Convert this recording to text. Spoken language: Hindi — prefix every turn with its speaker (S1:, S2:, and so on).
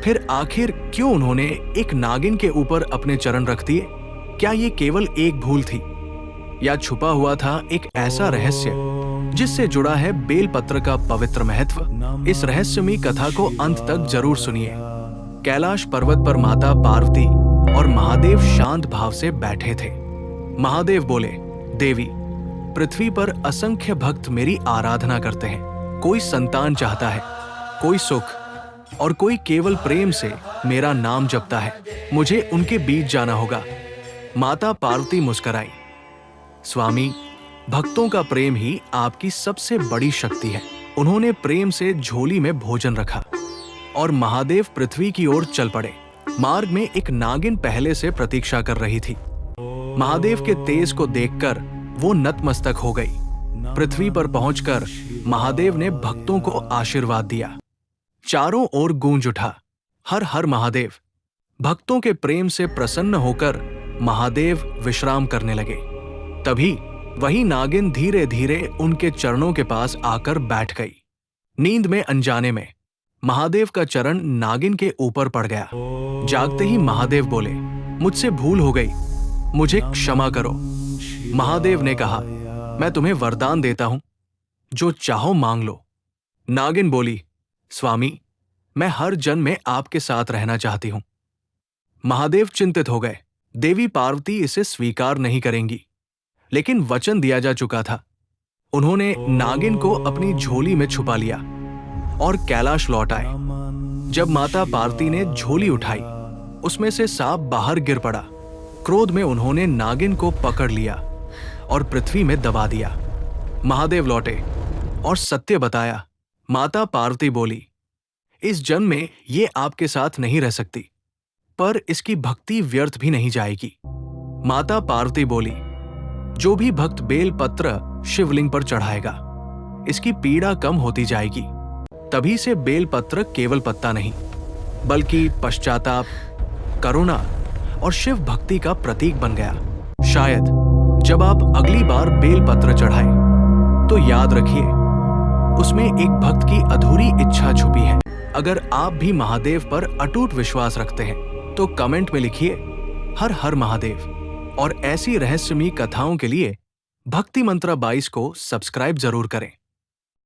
S1: फिर आखिर क्यों उन्होंने एक नागिन के ऊपर अपने चरण रख दिए? क्या ये केवल एक भूल थी, या छुपा हुआ था एक ऐसा रहस्य जिससे जुड़ा है बेलपत्र का पवित्र महत्व? इस रहस्यमयी कथा को अंत तक जरूर सुनिए। कैलाश पर्वत पर माता पार्वती और महादेव शांत भाव से बैठे थे। महादेव बोले, देवी, पृथ्वी पर असंख्य भक्त मेरी आराधना करते हैं। कोई संतान चाहता है, कोई सुख, और कोई केवल प्रेम से मेरा नाम जपता है। मुझे उनके बीच जाना होगा। माता पार्वती मुस्कुराई, स्वामी, भक्तों का प्रेम ही आपकी सबसे बड़ी शक्ति है। उन्होंने प्रेम से झोली में भोजन रखा और महादेव पृथ्वी की ओर चल पड़े। मार्ग में एक नागिन पहले से प्रतीक्षा कर रही थी। महादेव के तेज को देखकर वो नतमस्तक हो गई। पृथ्वी पर पहुंचकर महादेव ने भक्तों को आशीर्वाद दिया। चारों ओर गूंज उठा, हर हर महादेव। भक्तों के प्रेम से प्रसन्न होकर महादेव विश्राम करने लगे। तभी वही नागिन धीरे धीरे उनके चरणों के पास आकर बैठ गई। नींद में अनजाने में महादेव का चरण नागिन के ऊपर पड़ गया। जागते ही महादेव बोले, मुझसे भूल हो गई, मुझे क्षमा करो। महादेव ने कहा, मैं तुम्हें वरदान देता हूं, जो चाहो मांग लो। नागिन बोली, स्वामी, मैं हर जन्म में आपके साथ रहना चाहती हूं। महादेव चिंतित हो गए। देवी पार्वती इसे स्वीकार नहीं करेंगी, लेकिन वचन दिया जा चुका था। उन्होंने नागिन को अपनी झोली में छुपा लिया और कैलाश लौट आए। जब माता पार्वती ने झोली उठाई, उसमें से सांप बाहर गिर पड़ा। क्रोध में उन्होंने नागिन को पकड़ लिया और पृथ्वी में दबा दिया। महादेव लौटे और सत्य बताया। माता पार्वती बोली, इस जन्म में ये आपके साथ नहीं रह सकती, पर इसकी भक्ति व्यर्थ भी नहीं जाएगी। माता पार्वती बोली, जो भी भक्त बेल पत्र शिवलिंग पर चढ़ाएगा, इसकी पीड़ा कम होती जाएगी। तभी से बेल पत्र केवल पत्ता नहीं, बल्कि पश्चाताप, करुणा और शिव भक्ति का प्रतीक बन गया। शायद जब आप अगली बार बेल पत्र चढ़ाएं, तो याद रखिए, उसमें एक भक्त की अधूरी इच्छा छुपी है। अगर आप भी महादेव पर अटूट विश्वास रखते हैं, तो कमेंट में लिखिए हर हर महादेव। और ऐसी रहस्यमयी कथाओं के लिए भक्ति मंत्रा 22 को सब्सक्राइब जरूर करें।